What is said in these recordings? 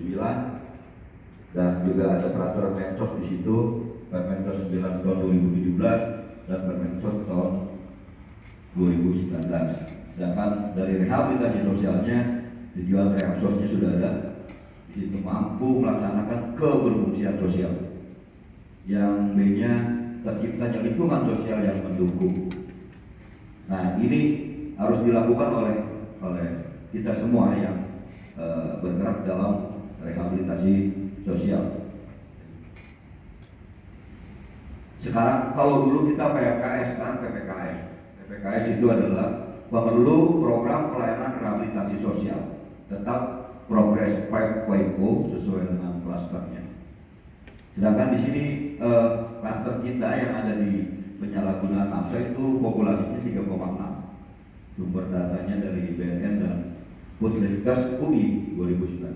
2009, dan juga ada peraturan Mensos di situ, Permensos 9 tahun 2017 dan Permensos tahun 2019. Sedangkan dari rehabilitasi sosialnya, tujuan rehab sosnya sudah ada. Di situ mampu melaksanakan keberfungsian sosial. Yang B-nya terciptanya lingkungan sosial yang mendukung. Nah, ini harus dilakukan oleh kita semua yang bergerak dalam rehabilitasi sosial. Sekarang kalau dulu kita PPKS, sekarang PPKS. PPKS itu adalah perlu program pelayanan rehabilitasi sosial, tetap progres 5.0 sesuai dengan klasternya. Sedangkan di sini klaster kita yang ada di penyalahgunaan nafsa itu populasinya 3,6. Sumber datanya dari BNN dan Puskesmas UI 2019.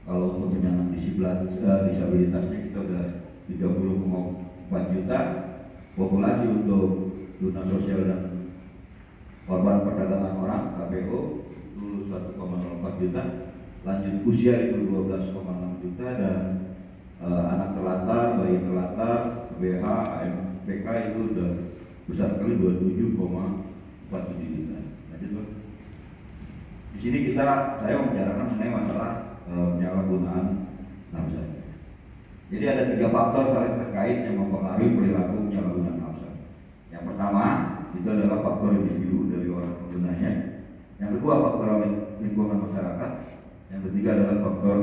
Kalau untuk penyandang disabilitasnya kita udah 30,4 juta. Populasi untuk guna sosial dan korban perdagangan orang KPO itu 1,04 juta. Lanjut usia itu 12,6 juta dan anak terlantar, bayi terlantar, BH, MPK itu udah besar sekali 27,47 juta. Lanjut Pak. Di sini saya membicarakan mengenai masalah penyalahgunaan nafsa. Jadi ada 3 faktor saling terkait yang mempengaruhi perilaku penyalahgunaan nafsa. Yang pertama itu adalah faktor individu dari orang penggunanya. Yang kedua faktor lingkungan masyarakat. Yang ketiga adalah faktor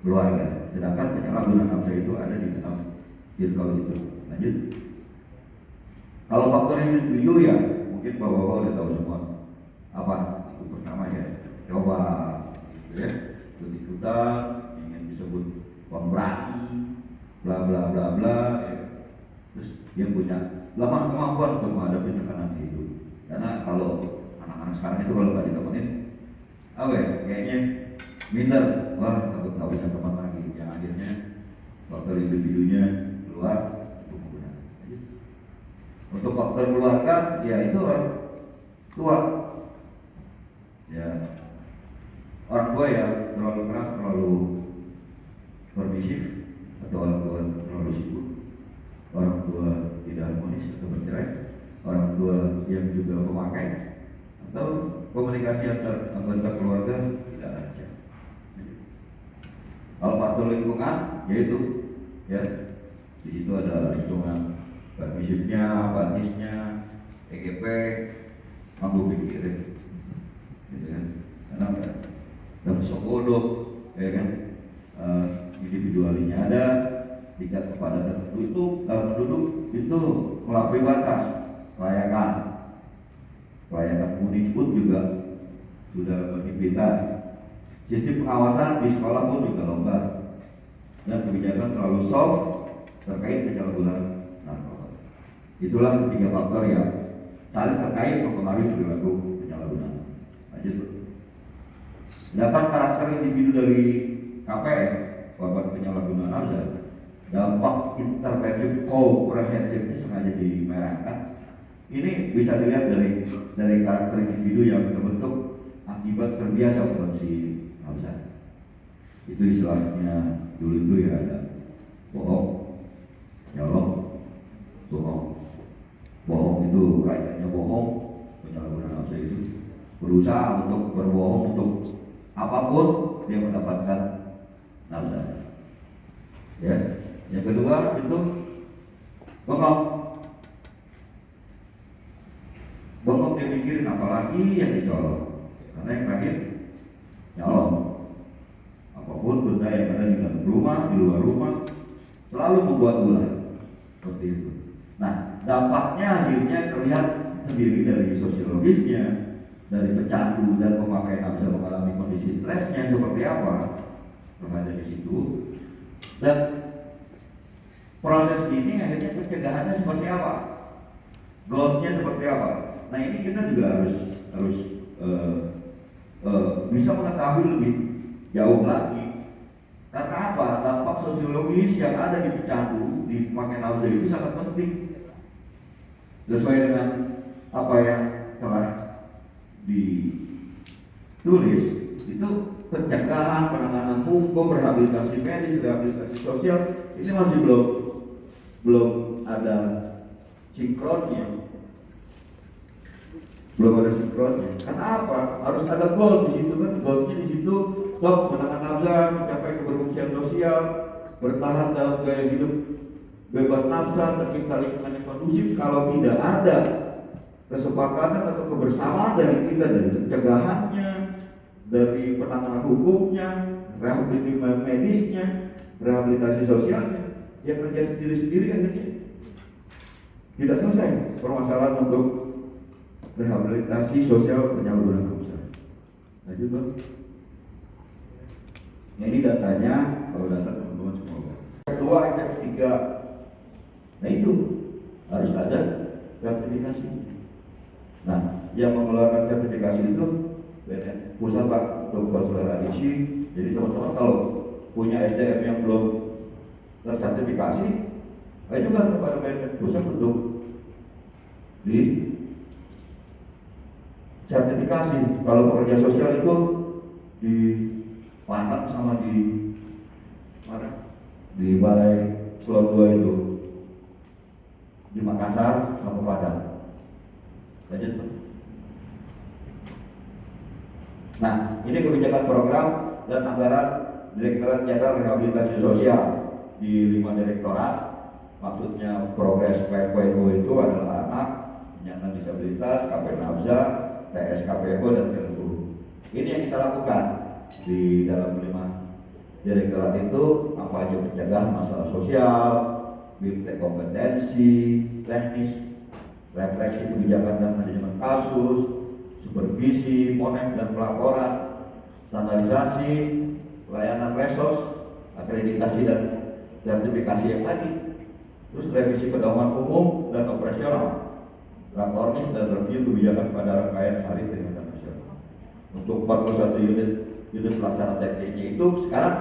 keluarga. Sedangkan penyalahgunaan nafsa itu ada di dalam circle itu. Lanjut. Kalau faktor individu ya mungkin bapak-bapak udah tahu semua. Apa? Itu pertama ya, coba gitu ya, ikut-ikutan, ingin disebut pemberani, bla bla bla bla ya. Terus dia punya lemah kemampuan untuk menghadapi tekanan hidup. Karena kalau anak-anak sekarang itu kalau nggak ditemenin, kayaknya minder, wah takut nggak bisa teman lagi. Yang akhirnya faktor individunya keluar untuk menggunakan. Untuk faktor keluarga, ya itu orang tua, ya orang tua yang terlalu keras, terlalu permisif, atau orang tua terlalu sibuk, orang tua tidak harmonis atau bercerai, orang tua yang juga pemakai, atau komunikasi antar anggota keluarga tidak lancar. Kalau faktor lingkungan, yaitu ya di situ ada lingkungan permisifnya, apatisnya, EGP, mampu pikirin, gitu kan? Karena udah sokodok, ya kan? Individualisnya ada, tingkat kepada tertentu itu penduduk itu melampaui batas kelayakan mudik pun juga sudah berhimpitan. Sistem pengawasan di sekolah pun juga longgar dan kebijakan terlalu soft terkait penyalahgunaan narkoba. Itulah 3 faktor yang saling terkait mempengaruhi perilaku penyalahgunaan. Lanjut. Sedangkan karakter individu dari KPN, korban penyalahgunaan nafsa, dampak intervensi komprehensifnya sengaja dimerahkan. Ini bisa dilihat dari karakter individu yang terbentuk akibat terbiasa konsumsi nafsa. Itu istilahnya dulu itu ya ada bohong, nyolong, bohong itu kaitannya bohong, penyalahgunaan nafsa itu berusaha untuk berbohong untuk apapun dia mendapatkan nafsa. Ya, yang kedua itu bengong dia mikirin apalagi yang dicolong. Karena yang terakhir nyolong. Apapun benda yang ada di dalam rumah, di luar rumah, selalu membuat ulah. Seperti itu. Nah, dampaknya akhirnya terlihat sendiri dari sosiologisnya, dari pecandu dan pemakai nafsa mengalami kondisi stresnya seperti apa, ada di situ. Dan proses ini akhirnya pencegahannya seperti apa, goalsnya seperti apa. Nah ini kita juga harus bisa mengetahui lebih jauh lagi. Karena apa? Dampak sosiologis yang ada di pecandu, di pemakai nafsa itu sangat penting. Sesuai dengan apa yang telah ditulis itu pencegahan, penanganan hukum, rehabilitasi medis, rehabilitasi sosial ini masih belum ada sinkronnya. Belum ada sinkronnya. Karena apa? Harus ada goal di situ kan. Goalnya di situ stop menahan nafsu, mencapai keberfungsian sosial, bertahan dalam gaya hidup bebas nafsu, tercipta lingkungan yang kondusif. Kalau tidak ada kesepakatan atau kebersamaan dari kita, dari pencegahannya, dari penanganan hukumnya, rehabilitasi medisnya, rehabilitasi sosialnya, ya kerja sendiri-sendiri akhirnya tidak selesai permasalahan untuk rehabilitasi sosial penyalahgunaan usaha. Lanjut Bang. Nah, ini datanya, kalau data teman-teman semua. Kedua, yang ketiga, nah itu harus ada sertifikasi. Nah, yang mengeluarkan sertifikasi itu pusat Pak untuk konselor adiksi. Jadi teman-teman kalau punya SDM yang belum tersertifikasi, ajukan kepada BNN pusat untuk di sertifikasi. Kalau pekerja sosial itu di Padang sama di mana? Di Balai Selon 2 itu di Makassar sama Padang. Lanjut Pak. Nah, ini kebijakan program dan anggaran Direktorat Jenderal Rehabilitasi Sosial di 5 direktorat. Maksudnya progres 5.0 itu adalah anak, penyandang disabilitas, KPNABZA, TSKPO dan LU. Ini yang kita lakukan di dalam 5 direktorat itu, apa aja pencegahan masalah sosial, bimtek kompetensi, teknis, refleksi kebijakan dan manajemen kasus, supervisi, monet dan pelaporan, standarisasi, pelayanan resos, akreditasi dan sertifikasi yang tadi, terus revisi pedoman umum dan operasional, rakornis dan review kebijakan pada rangkaian hari peringatan nasional. Untuk 41 unit pelaksana teknisnya itu sekarang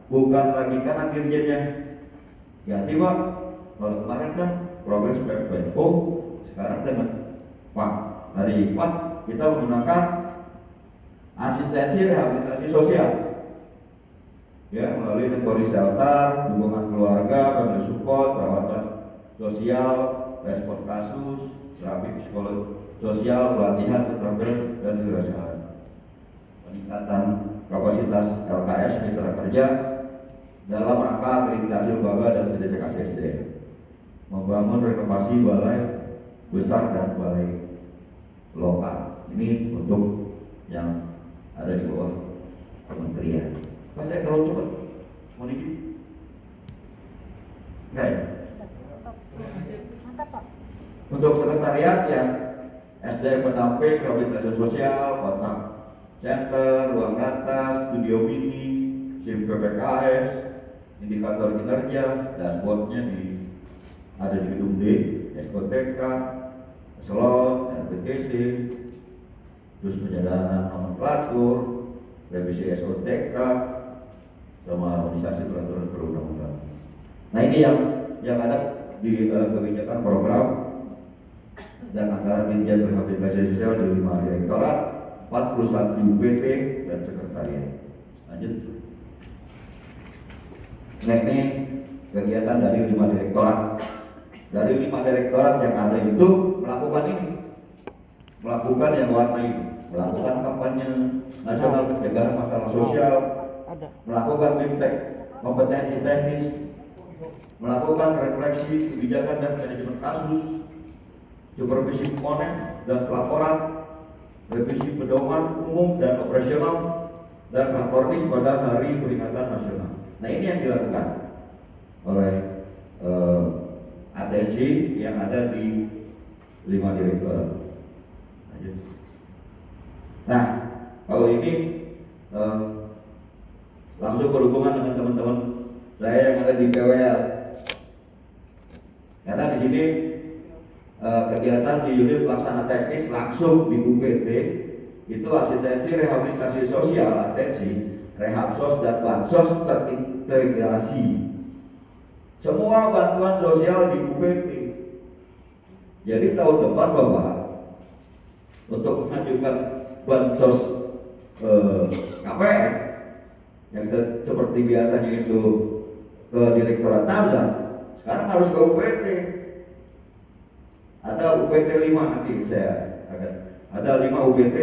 bukan lagi kanan dirjennya ganti Pak. Kalau kemarin kan progres PPO, sekarang dengan Pak hari Pak kita menggunakan asistensi rehabilitasi sosial ya, melalui temporary shelter, dukungan keluarga, family support, perawatan sosial, respon kasus, terapi psikologi sosial, pelatihan keterampilan dan kewirausahaan, peningkatan kapasitas LKS mitra kerja dalam rangka akreditasi lembaga dan sertifikasi SDM, membangun renovasi balai besar dan balai lokal. Ini untuk yang ada di bawah kementerian. Pak, saya kalau coba mau dikit enggak ya? Untuk sekretariat yang SDM pendamping, rehabilitasi sosial, kontak center, ruang data, studio mini, SIM PPKS, indikator kinerja, dashboardnya ada di gedung D, SKTK, Eselon, RPTC, terus penyederhanaan nomenklatur, revisi SOTK, sama harmonisasi peraturan perundang-undangan. Nah, ini yang ada di kebijakan program dan anggaran Dirjen Rehabilitasi Sosial di 5 direktorat, 41 UPT dan sekretariat. Lanjut. Nah, ini kegiatan dari 5 direktorat. Dari 5 direktorat yang ada itu melakukan ini, melakukan yang warna ini, melakukan kampanye nasional pencegahan masalah sosial, melakukan bimtek kompetensi teknis, melakukan refleksi kebijakan dan manajemen kasus, supervisi monet dan pelaporan, revisi pedoman umum dan operasional, dan rakornis pada hari peringatan nasional. Nah, ini yang dilakukan oleh atensi yang ada di 5 direktorat. Nah, kalau ini langsung berhubungan dengan teman-teman saya yang ada di PWL. Karena di sini kegiatan di unit pelaksana teknis langsung di UPT itu asistensi rehabilitasi sosial, atensi, rehabsos dan bansos terintegrasi. Semua bantuan sosial di UPT. Jadi tahun depan Bapak untuk mengajukan bansos KPM yang seperti biasanya itu ke Direktorat Nafsa, sekarang harus ke UPT. Ada UPT 5 nanti saya akan ada 5 UPT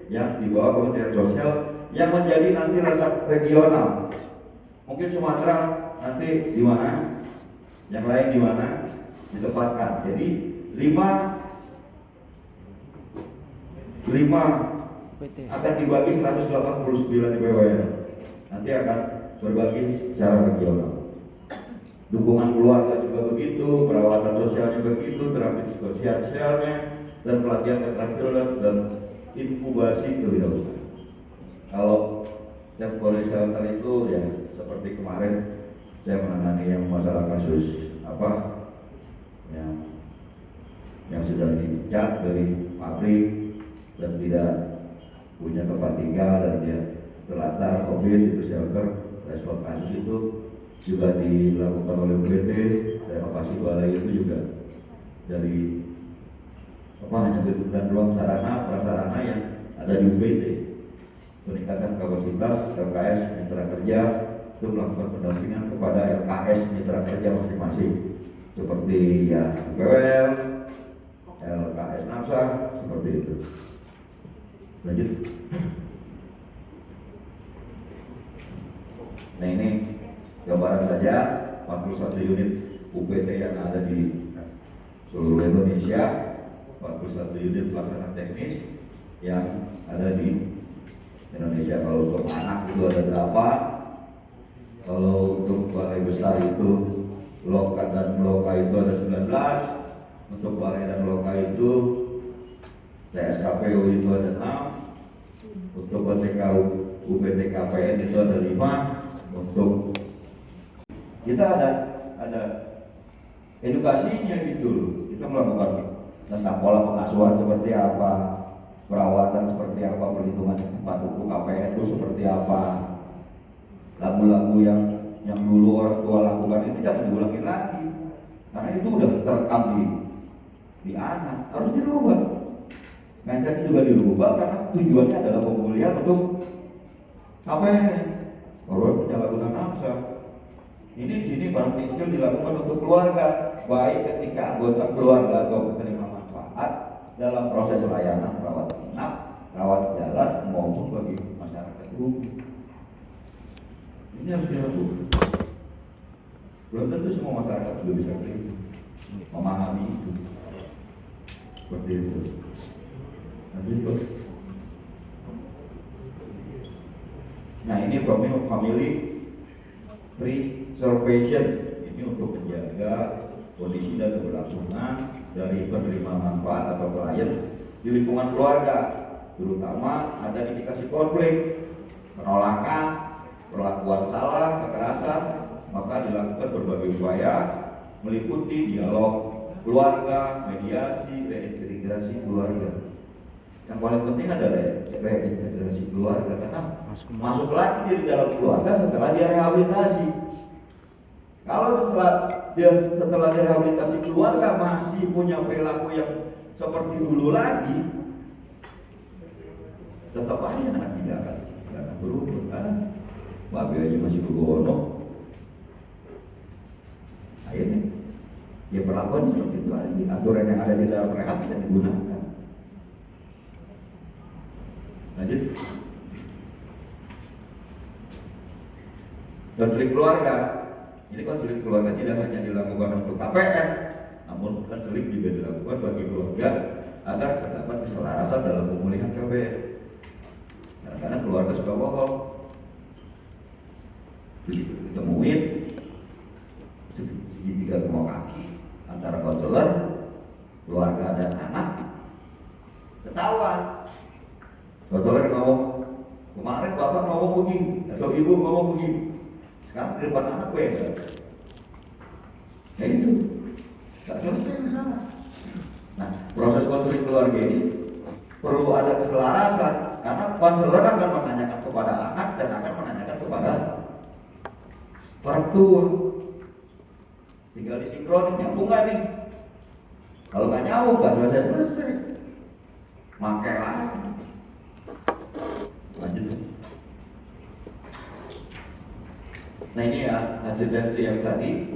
yang di bawah Kementerian Sosial yang menjadi nanti letak regional. Mungkin Sumatera nanti di mana, yang lain di mana ditempatkan. Jadi 5 akan dibagi 189 di BWN. Nanti akan berbagi secara regional. Dukungan keluarga juga begitu, perawatan sosialnya begitu, terapi sosialnya, dan pelatihan keterampilan dan inkubasi kewirausahaan. Kalau yang quality shelter itu ya seperti kemarin saya menangani yang masalah kasus yang sudah dicat dari pabrik dan tidak punya tempat tinggal dan dia terlantar COVID itu shelter. Respon kasus itu juga dilakukan oleh UPT. Renovasi balai itu juga dari hanya bentuk dan ruang sarana prasarana yang ada di UPT. Peningkatan kapasitas LKS mitra kerja itu melakukan pendampingan kepada LKS mitra kerja masing-masing seperti ya PWL, LKS Nafsa, seperti itu. Lanjut. Nah ini gambaran saja 41 unit UPT yang ada di seluruh Indonesia, 41 unit pelaksana teknis yang ada di Indonesia. Kalau untuk anak itu ada 8, kalau untuk balai besar itu loka dan loka itu ada 19, untuk balai dan loka itu TSKPU itu ada 6, untuk BTK UPT KPN itu ada 5, untuk kita ada edukasinya gitu loh. Kita melakukan tentang pola pengasuhan seperti apa, perawatan seperti apa, perlindungan tempat untuk KPN itu seperti apa, lagu-lagu yang dulu orang tua lakukan itu jangan diulangi lagi, karena itu udah terekam di anak, harus dirubah. Mindset juga dirubah karena tujuannya adalah pemulihan untuk KPN. Orang penyalahgunaan nafsa. Ini di sini barang skill dilakukan untuk keluarga, baik ketika anggota keluarga atau penerima manfaat dalam proses layanan rawat inap, rawat jalan maupun bagi masyarakat umum. Ini harus dilakukan. Belum tentu semua masyarakat juga bisa memahami itu. Seperti itu. Lanjut. Nah ini family preservation, ini untuk menjaga kondisi dan keberlangsungan dari penerima manfaat atau klien di lingkungan keluarga, terutama ada indikasi konflik, penolakan, perlakuan salah, kekerasan, maka dilakukan berbagai upaya meliputi dialog keluarga, mediasi, reintegrasi keluarga. Yang paling penting adalah reintegrasi keluarga, karena masuk lagi di dalam keluarga setelah dia rehabilitasi. Kalau setelah dia rehabilitasi keluarga masih punya perilaku yang seperti dulu lagi, tetap aja anak tidak akan berubah. Kan babi aja masih begono. Akhirnya dia perlakuan seperti itu lagi. Aturan yang ada di dalam rehab tidak digunakan. Lanjut. Konflik keluarga. Ini konflik keluarga tidak hanya dilakukan untuk KPN, namun konflik juga dilakukan bagi keluarga agar terdapat keselarasan dalam pemulihan KPN. Karena keluarga suka bohong. Begitu ditemuin segitiga gemuk kaki antara konselor, keluarga dan anak, ketahuan. Konselor ngomong, kemarin bapak ngomong begini atau ibu ngomong begini, sekarang di depan anak beda. Ya itu gak selesai di sana. Nah, proses konseling keluarga ini perlu ada keselarasan, karena konselor akan menanyakan kepada anak dan akan menanyakan kepada orang tua. Tinggal disinkronin, nyambung gak nih? Kalau gak nyambung, gak selesai. Makai lagi. Lanjut. Nah ini ya asistensi yang tadi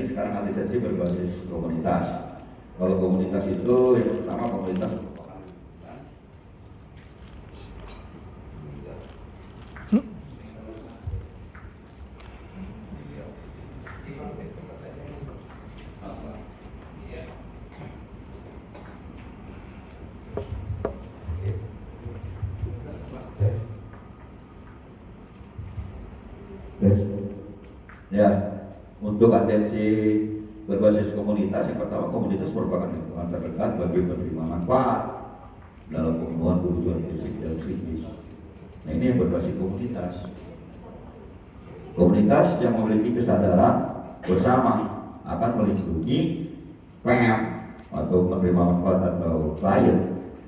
sekarang asistensi berbasis komunitas. Kalau komunitas itu yang pertama komunitas ya, untuk atensi berbasis komunitas, yang pertama komunitas merupakan lingkungan terdekat bagi penerima manfaat dalam pemenuhan kebutuhan fisik dan psikis. Nah ini yang berbasis komunitas. Komunitas yang memiliki kesadaran bersama akan melindungi PM atau penerima manfaat atau klien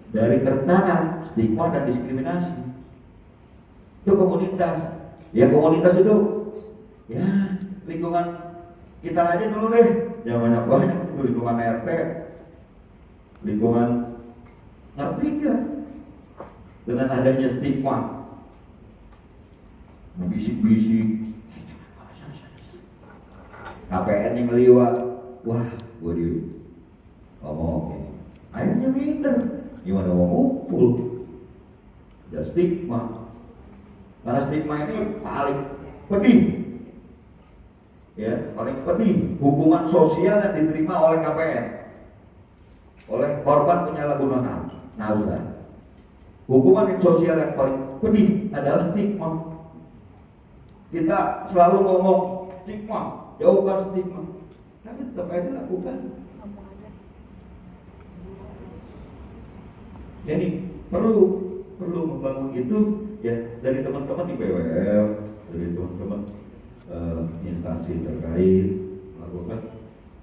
dari kerentanan stigma dan diskriminasi. Itu komunitas. Ya komunitas itu ya lingkungan kita aja dulu deh, zamannya banyak itu lingkungan RT, lingkungan ngerti kan dengan adanya stigma, bisik-bisik, KPN yang ngeliwat, wah gue di ngomong, akhirnya minder, gimana mau ngumpul, ya stigma, karena stigma ini paling pedih. Ya, paling pedih hukuman sosial yang diterima oleh KPN oleh korban penyalahgunaan nauza. Hukuman sosial yang paling pedih adalah stigma. Kita selalu ngomong stigma, jauhkan stigma, tapi tetap aja lakukan. Jadi perlu membangun itu ya dari teman-teman di BWL, dari teman-teman instansi terkait melakukan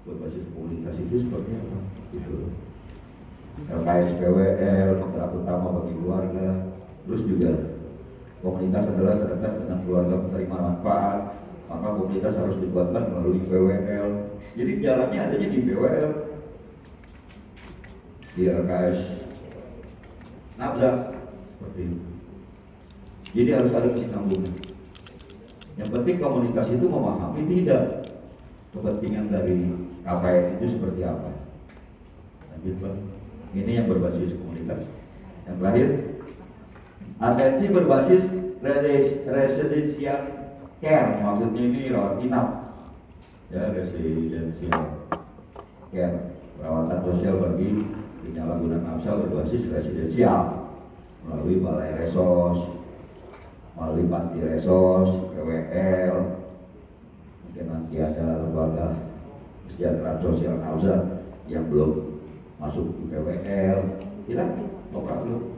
berbasis komunitas itu seperti apa gitu. LKS PWL, mitra utama bagi keluarga, terus juga komunitas adalah terdekat dengan keluarga penerima manfaat, maka komunitas harus dibuatkan melalui PWL. Jadi jalannya adanya di PWL, di LKS Nabza seperti itu. Jadi harus ada kesinambungan. Yang penting komunitas itu memahami tidak kepentingan dari KPN itu seperti apa. Lanjut Pak. Ini yang berbasis komunitas. Yang terakhir, atensi berbasis residential care, maksudnya ini rawat inap. Ya, residential care, perawatan sosial bagi penyalahgunaan nafsa berbasis residensial melalui balai resos, melalui panti resos, PWL, mungkin nanti ada lembaga kesejahteraan sosial nauza yang belum masuk di PWL, tidak problem.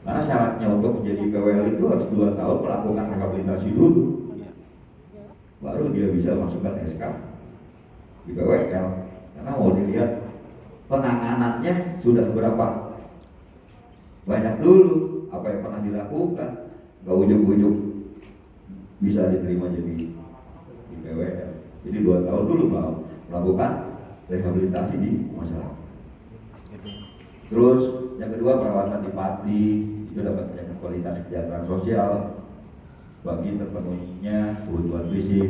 Karena syaratnya untuk menjadi PWL itu harus 2 tahun melakukan rehabilitasi dulu, baru dia bisa masukkan SK di PWL. Karena mau dilihat penanganannya sudah berapa banyak dulu, apa yang pernah dilakukan. Gak ujung-ujung bisa diterima jadi di PWL. Jadi 2 tahun dulu melakukan rehabilitasi di masyarakat. Terus yang kedua perawatan di panti itu dapat menjaga kualitas kesejahteraan sosial bagi terpenuhinya kebutuhan fisik,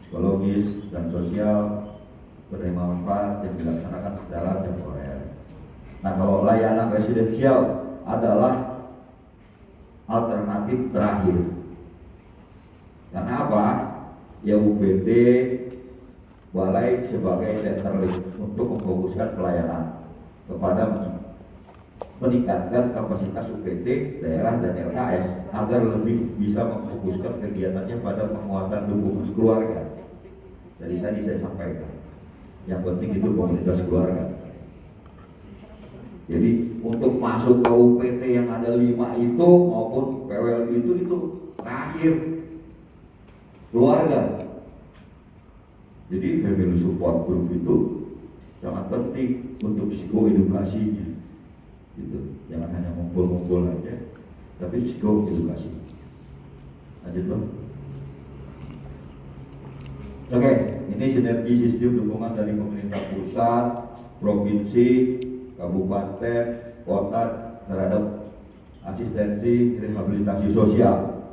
psikologis dan sosial penerima manfaat yang dilaksanakan secara temporer. Nah kalau layanan residensial adalah alternatif terakhir. Karena apa? Ya UPT Balai sebagai center untuk memfokuskan pelayanan kepada meningkatkan kapasitas UPT daerah dan LKS agar lebih bisa memfokuskan kegiatannya pada penguatan dukungan keluarga. Jadi tadi saya sampaikan, yang penting itu komunitas keluarga. Jadi untuk masuk ke UPT yang ada 5 itu maupun PWL itu terakhir keluarga. Jadi family support group itu sangat penting untuk psikoedukasinya. Gitu. Jangan hanya ngumpul-ngumpul aja, tapi psikoedukasi. Lanjut Bang. Oke, ini sinergi sistem dukungan dari pemerintah pusat, provinsi, kabupaten, kota terhadap asistensi rehabilitasi sosial.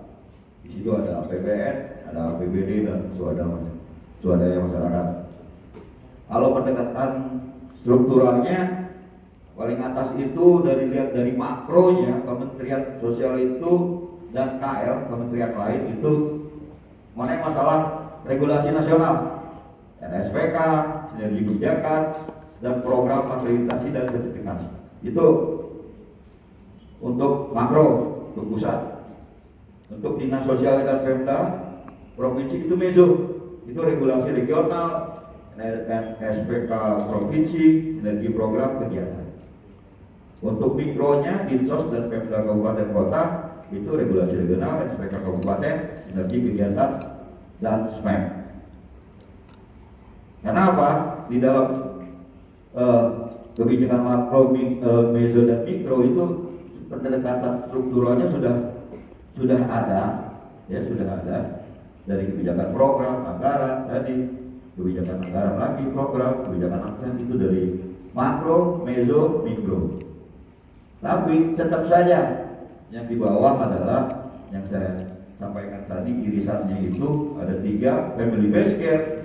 Di situ ada APBN, ada APBD dan swadaya masyarakat. Kalau pendekatan strukturalnya paling atas itu lihat dari makronya Kementerian Sosial itu dan KL kementerian lain itu mengenai masalah regulasi nasional, NSPK, sinergi kebijakan, dan program akreditasi dan sertifikasi. Itu untuk makro, untuk pusat. Untuk dinas sosial dan Pemda provinsi itu mezo, itu regulasi regional, NSPK provinsi, sinergi program kegiatan. Untuk mikronya Dinsos dan Pemda kabupaten kota itu regulasi regional, SPK kabupaten, sinergi kegiatan, dan SMEK. Kenapa? Di dalam kebijakan makro, meso dan mikro itu pendekatan strukturalnya sudah ada, ya sudah ada dari kebijakan program, anggaran tadi, kebijakan anggaran lagi, program, kebijakan anggaran itu dari makro, meso, mikro. Tapi tetap saja yang di bawah adalah yang saya sampaikan tadi, irisannya itu ada 3, family based care,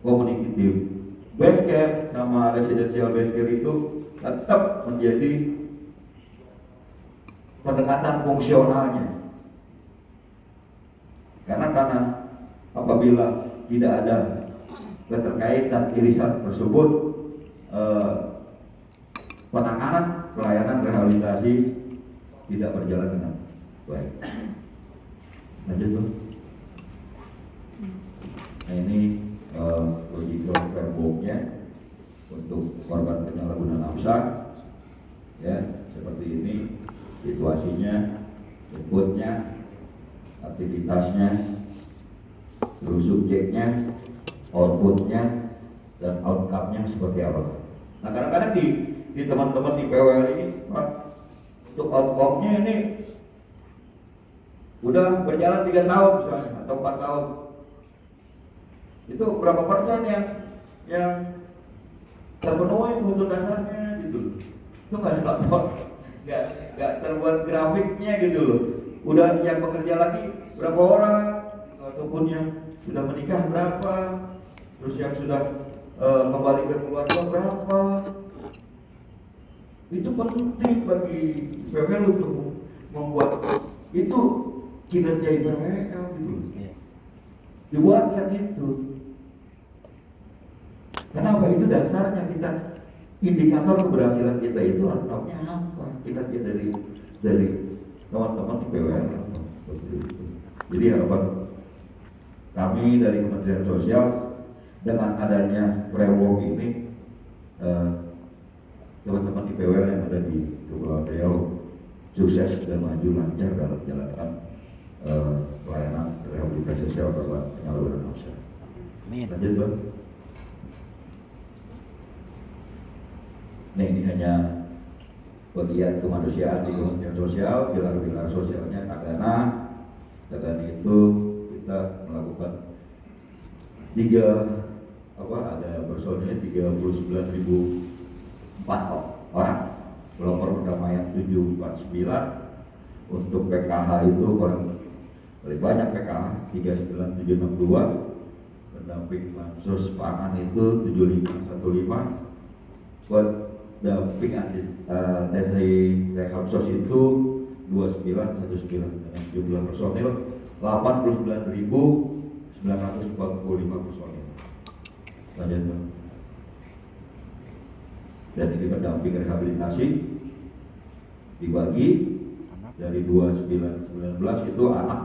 community based care, sama residential based care itu tetap menjadi pendekatan fungsionalnya. Karena apabila tidak ada keterkaitan irisan tersebut, penanganan pelayanan rehabilitasi tidak berjalan dengan baik. Lanjut tuh. Nah ini logical frameworknya untuk korban penyalahgunaan nafsa, ya seperti ini situasinya, inputnya, aktivitasnya, terus subjeknya, outputnya, dan outcome-nya seperti apa. Nah kadang-kadang di teman-teman di PWL ini, Pak, untuk outcome-nya ini udah berjalan 3 tahun misalnya atau 4 tahun, itu berapa persen yang terpenuhi kebutuhan dasarnya gitu, itu nggak terbuat grafiknya gitu loh. Udah yang bekerja lagi berapa orang, ataupun yang sudah menikah berapa, terus yang sudah kembali ke keluarga berapa. Itu penting bagi PWL untuk membuat itu kinerja PWL gitu. Dibuatkan itu. Kenapa? Itu dasarnya kita, indikator keberhasilan kita itu ataunya apa? Kinerja dari teman-teman di PWL. Jadi harapan kami dari Kementerian Sosial dengan adanya framework ini, teman-teman di PWL yang ada di Kepulauan Riau sukses dan maju lancar dalam menjalankan pelayanan rehabilitasi sosial korban penyalahgunaan nafsa. Lanjut, Bang. Nah ini hanya bagian kemanusiaan di Kementerian Sosial, pilar-pilar sosialnya Tagana. Tagana itu kita melakukan ada personilnya 39.004 orang. Kelompok perdamaian 749. Untuk PKH itu paling banyak PKH 39762. Pendamping bansos pangan itu 7515. Pendamping dari Rehab-Sos itu 2919 dengan jumlah personil 89.945 personil. Lanjut. Dan ini pendamping rehabilitasi dibagi dari 2919 itu anak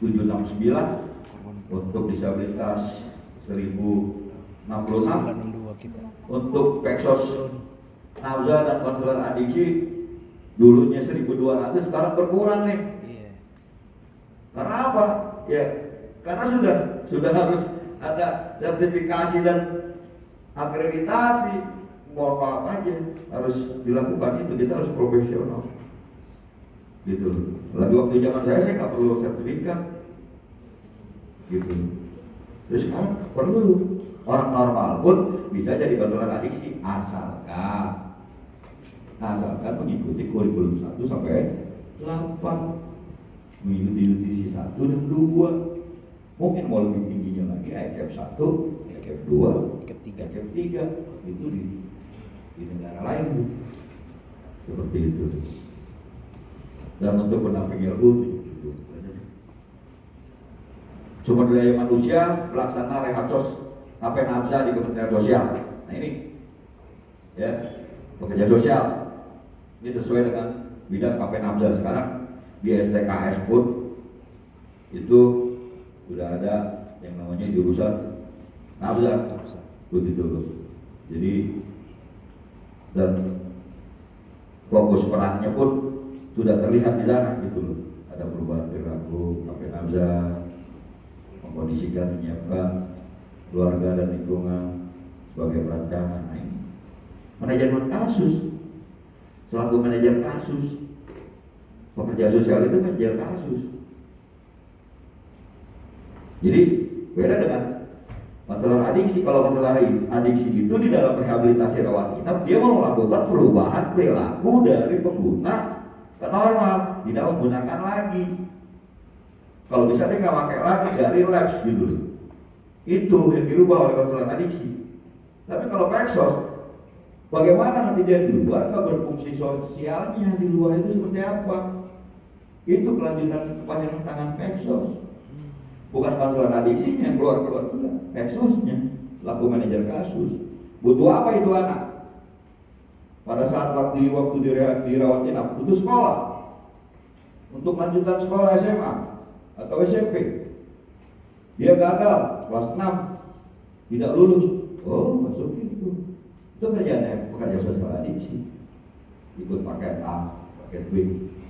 769, untuk disabilitas 1066, untuk Peksos Nauza dan konselor adiksi dulunya 1.200, sekarang berkurang nih. Karena apa? Ya karena sudah harus ada sertifikasi dan akreditasi. Mau apa aja harus dilakukan itu, kita harus profesional gitu. Lagi waktu zaman saya nggak perlu sertifikat gitu. Terus sekarang perlu, orang normal pun bisa jadi konselor adiksi asalkan mengikuti kurikulum 1 sampai 8 mengikuti UTC 1 dan 2. Mungkin mau lebih tingginya lagi ICAP 1, ICAP 2, ICAP 3 itu di negara lain tuh. Seperti itu. Dan untuk pendamping ilmu itu sumber daya manusia pelaksana rehab HP Nabza di Kementerian Sosial. Nah ini ya, pekerja sosial ini sesuai dengan bidang KP Nabza. Sekarang di STKS pun itu sudah ada yang namanya jurusan Nabza begitu. Jadi dan fokus perannya pun sudah terlihat di sana gitu loh. Ada perubahan perilaku KP Nabza, mengkondisikan, menyiapkan keluarga dan lingkungan sebagai perancangan. Nah, ini manajemen kasus, selaku manajer kasus, pekerja sosial itu manajer kasus. Jadi beda dengan konselor adiksi. Kalau konselor adiksi itu di dalam rehabilitasi rawat inap dia mau melakukan perubahan perilaku dari pengguna ke normal, tidak menggunakan lagi. Kalau bisa dia nggak pakai lagi, nggak relapse gitu. Itu yang dirubah oleh konselor adiksi. Tapi kalau Peksos, bagaimana nanti dia di luar, berfungsi sosialnya di luar itu seperti apa? Itu kelanjutan kepanjangan tangan Peksos. Bukan konselor adiksinya yang keluar juga, Peksosnya, laku manajer kasus. Butuh apa itu anak? Pada saat waktu dirawat inap, butuh sekolah untuk lanjutan sekolah SMA atau SMP. Dia gagal kelas 6, tidak lulus. Oh, masuk itu. Itu kerjaan pekerja sosial adiksi. Ikut paket A, paket B,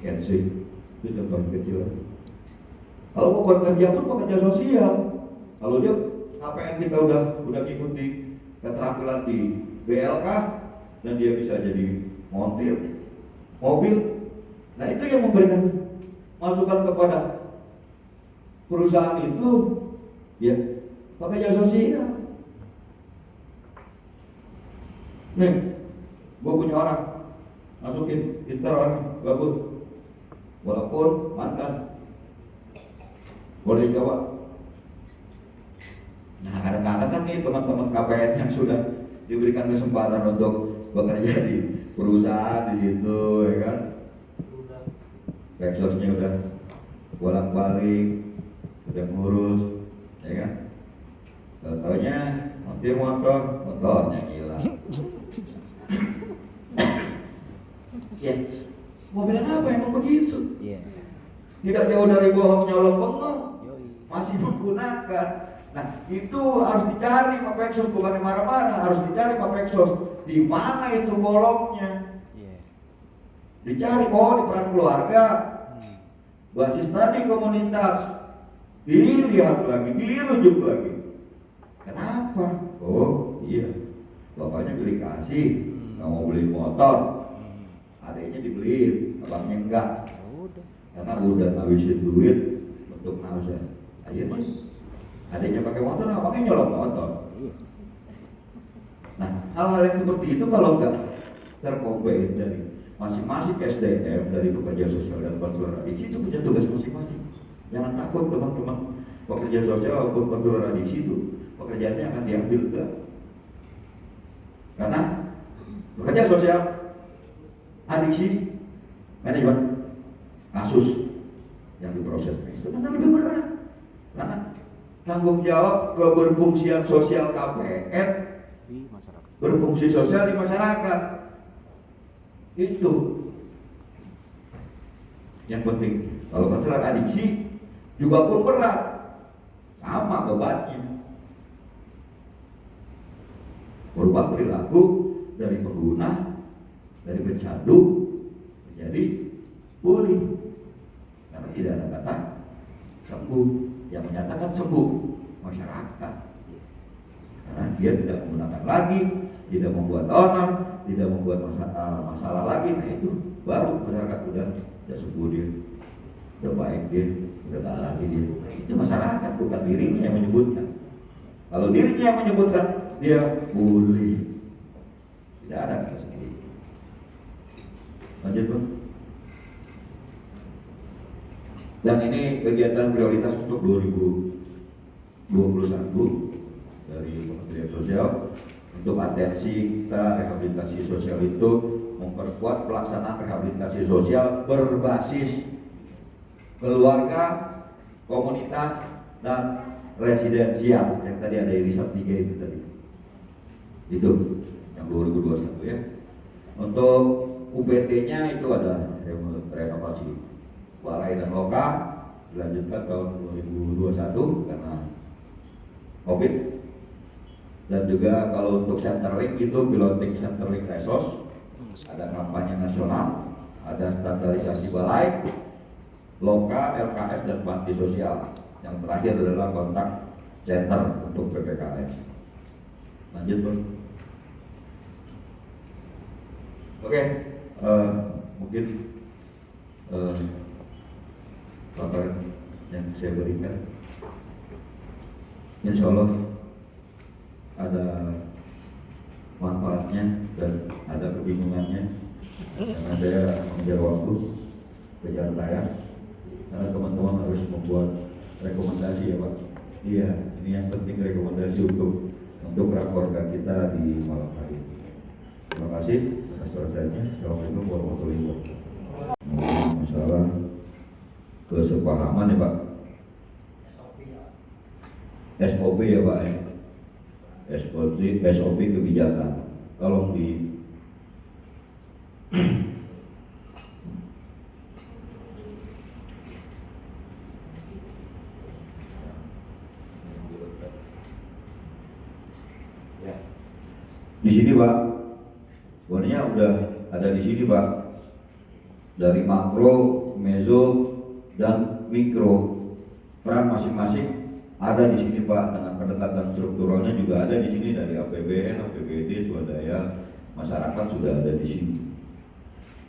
paket C. Itu contoh kecil. Kalau mau bekerja pun pekerja sosial. Kalau dia KPN kita udah mengikuti keterampilan di BLK dan dia bisa jadi montir mobil. Nah itu yang memberikan masukan kepada perusahaan itu, ya pekerja sosial. Nih, gue punya orang masukin pintar orang bagus, walaupun mantan. Boleh coba. Nah kadang-kadang kan nih teman-teman KPN yang sudah diberikan kesempatan untuk bekerja di perusahaan di situ, ya kan? Peksosnya udah bolak-balik, udah ngurus, ya kan? Taunya montir motornya hilang. Ya, mobilnya apa emang begitu? Tidak jauh dari bohong nyolong bengong, masih menggunakan. Nah itu harus dicari Pak Peksos, bukan marah-marah, harus dicari Pak Peksos di mana itu bolongnya. Dicari, oh di peran keluarga, basis tadi komunitas, dilihat lagi, dirujuk lagi. Kenapa? Oh iya, bapaknya beli kasih, nggak mau beli motor, adiknya dibeliin, abangnya enggak. Karena udah ngabisin duit untuk Nabza. Akhirnya adiknya pakai motor, abangnya nyolong motor. Nah hal-hal yang seperti itu kalau nggak terkombin dari masing-masing SDM, dari pekerja sosial dan konselor adiksi, itu punya tugas masing-masing. Jangan takut teman-teman pekerja sosial maupun konselor adiksi itu pekerjaannya akan diambil enggak. Karena pekerja sosial adiksi manajemen kasus yang diprosesnya itu karena lebih berat, karena tanggung jawab keberfungsian sosial KPN di masyarakat, berfungsi sosial di masyarakat itu yang penting. Kalau konselor adiksi juga pun berat, sama bebannya, merubah perilaku dari pengguna, dari pecandu menjadi pulih. Karena tidak ada kata sembuh, yang menyatakan sembuh masyarakat. Karena dia tidak menggunakan lagi, tidak membuat donor, tidak membuat masalah lagi. Nah itu baru masyarakat udah sembuh dia, udah baik dia, udah gak lagi dia. Nah itu masyarakat, bukan dirinya yang menyebutkan. Kalau dirinya yang menyebutkan, dia pulih. Tidak ada kata sendiri. Lanjut bro. Dan ini kegiatan prioritas untuk 2021 dari Kementerian Sosial. Untuk atensi kita rehabilitasi sosial itu memperkuat pelaksanaan rehabilitasi sosial berbasis keluarga, komunitas, dan residensial yang tadi ada irisan 3 itu tadi. Itu yang 2021 ya. Untuk UPT-nya itu ada renovasi balai dan loka, dilanjutkan tahun 2021 karena COVID. Dan juga kalau untuk Centerlink itu piloting Centerlink Resos, ada kampanye nasional, ada standarisasi balai, loka, LKS, dan panti sosial. Yang terakhir adalah kontak center untuk PPKS. Lanjut Bro. Oke, mungkin paparan yang saya berikan, insya Allah ada manfaatnya dan ada kebingungannya karena saya mengejar waktu, kejar tayang, karena teman-teman harus membuat rekomendasi ya Pak. Iya, ini yang penting rekomendasi untuk rakorda kita di malam hari ini. Terima kasih atas perhatiannya. Assalamualaikum warahmatullahi wabarakatuh. Masalah kesepahaman ya Pak. SOP ya Pak ya. SOP kebijakan. Tolong di di sini Pak, sebenarnya udah ada di sini Pak, dari makro, meso, dan mikro, peran masing-masing ada di sini Pak, dengan pendekatan strukturalnya juga ada di sini dari APBN, APBD, swadaya masyarakat sudah ada di sini.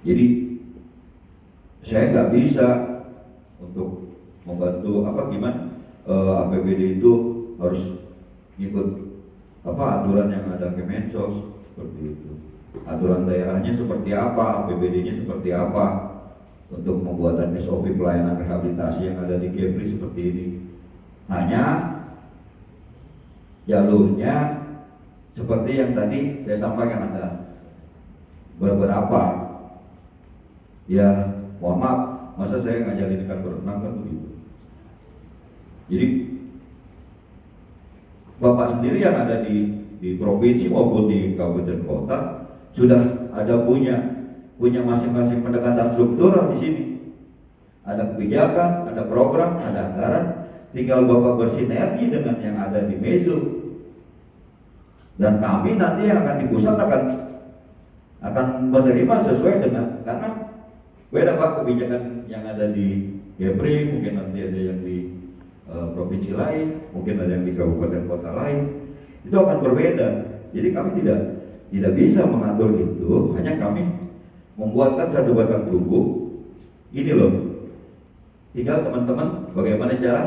Jadi saya nggak bisa untuk membantu gimana APBD itu harus ikut aturan yang ada Kemensos seperti itu. Aturan daerahnya seperti apa, APBD-nya seperti apa untuk pembuatan SOP pelayanan rehabilitasi yang ada di Kepri seperti ini. Hanya jalurnya seperti yang tadi saya sampaikan, ada beberapa ya, mohon maaf, masa saya ngajarin ikan berenang kan begitu. Jadi Bapak sendiri yang ada di provinsi maupun di kabupaten kota sudah ada punya masing-masing pendekatan struktural di sini. Ada kebijakan, ada program, ada anggaran. Tinggal Bapak bersinergi dengan yang ada di Mezo. Dan kami nanti yang akan di pusat akan menerima sesuai dengan, karena beda Pak kebijakan yang ada di Kepri, mungkin nanti ada yang di provinsi lain, mungkin ada yang di kabupaten kota lain, itu akan berbeda. Jadi kami tidak bisa mengatur itu, hanya kami membuatkan satu batang tubuh. Ini loh, tinggal teman-teman bagaimana cara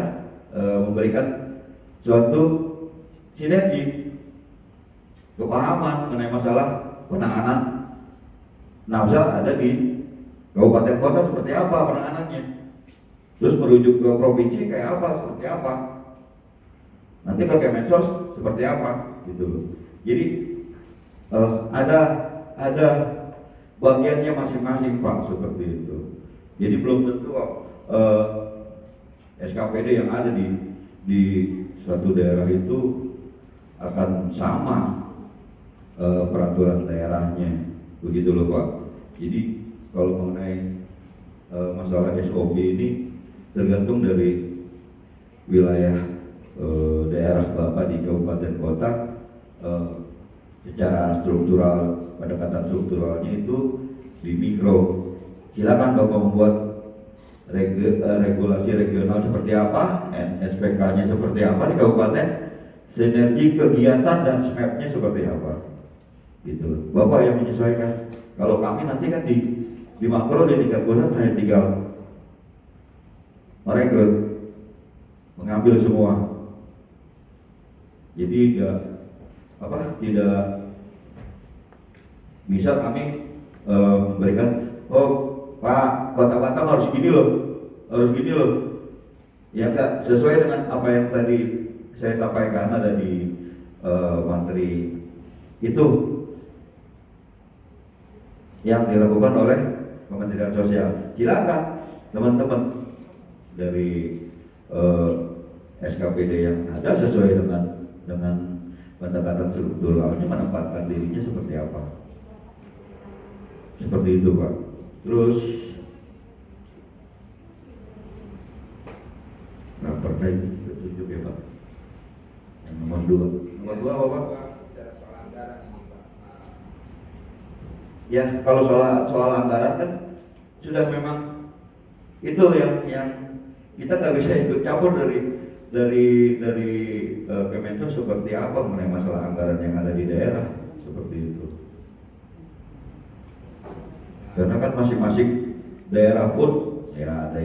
memberikan suatu sinergi, kepahaman mengenai masalah penanganan nafsa ada di kabupaten kota seperti apa penanganannya, terus merujuk ke provinsi kayak apa, seperti apa, nanti ke Kemensos seperti apa gitu loh. Jadi ada bagiannya masing-masing Pak, seperti itu. Jadi belum tentu SKPD yang ada di suatu daerah itu akan sama peraturan daerahnya, begitu loh Pak. Jadi kalau mengenai masalah SOP ini tergantung dari wilayah daerah Bapak di kabupaten kota. Secara struktural, pendekatan strukturalnya itu di mikro. Silakan Bapak membuat regulasi regional seperti apa, SPK-nya seperti apa di kabupaten, sinergi kegiatan dan SMAP-nya seperti apa, gitu. Bapak yang menyesuaikan. Kalau kami nanti kan di makro, di tingkat pusat hanya tinggal merekrut, mengambil semua. Jadi tidak bisa kami memberikan, oh Pak, Kota Batam harus gini loh harus gini loh. Ya enggak, sesuai dengan apa yang tadi saya sampaikan ada di materi itu yang dilakukan oleh Kementerian Sosial. Silakan teman-teman dari SKPD yang ada sesuai dengan pendekatan strukturalnya menempatkan dirinya seperti apa. Seperti itu Pak. Terus terkait petunjuk ya Pak. Yang nomor 2. Nomor 2 apa Pak? Bicara soal anggaran ini Pak. Ya kalau soal anggaran kan sudah memang itu yang kita nggak bisa ikut campur dari Kemensos seperti apa mengenai masalah anggaran yang ada di daerah seperti itu. Karena kan masing-masing daerah pun ya ada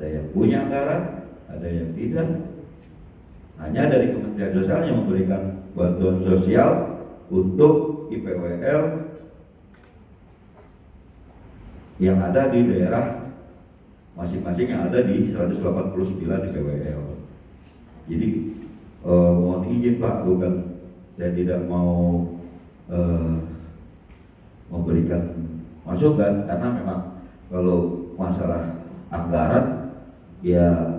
yang punya anggaran, ada yang tidak. Hanya dari Kementerian Sosial yang memberikan bantuan sosial untuk IPWL yang ada di daerah masing-masing yang ada di 189 IPWL. Jadi mohon izin Pak, bukan saya tidak mau memberikan masukan karena memang kalau masalah anggaran ya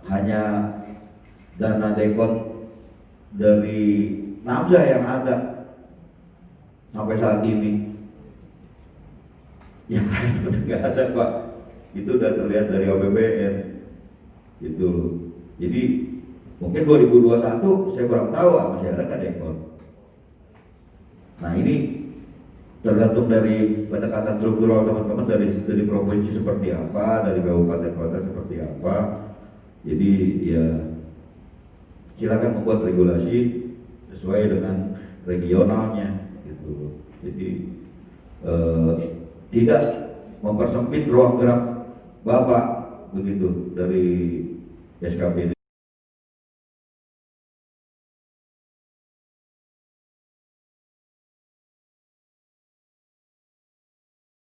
hanya dana dekon dari Namza yang ada sampai saat ini. Yang lain sudah nggak ada Pak. Itu sudah terlihat dari APBN. Itu. Jadi mungkin 2021 saya kurang tahu masih ada kan dekon. Nah ini tergantung dari pendekatan struktural teman-teman dari provinsi seperti apa, dari kabupaten kota seperti apa. Jadi ya silakan membuat regulasi sesuai dengan regionalnya gitu. Jadi tidak mempersempit ruang gerak Bapak begitu dari SKPD.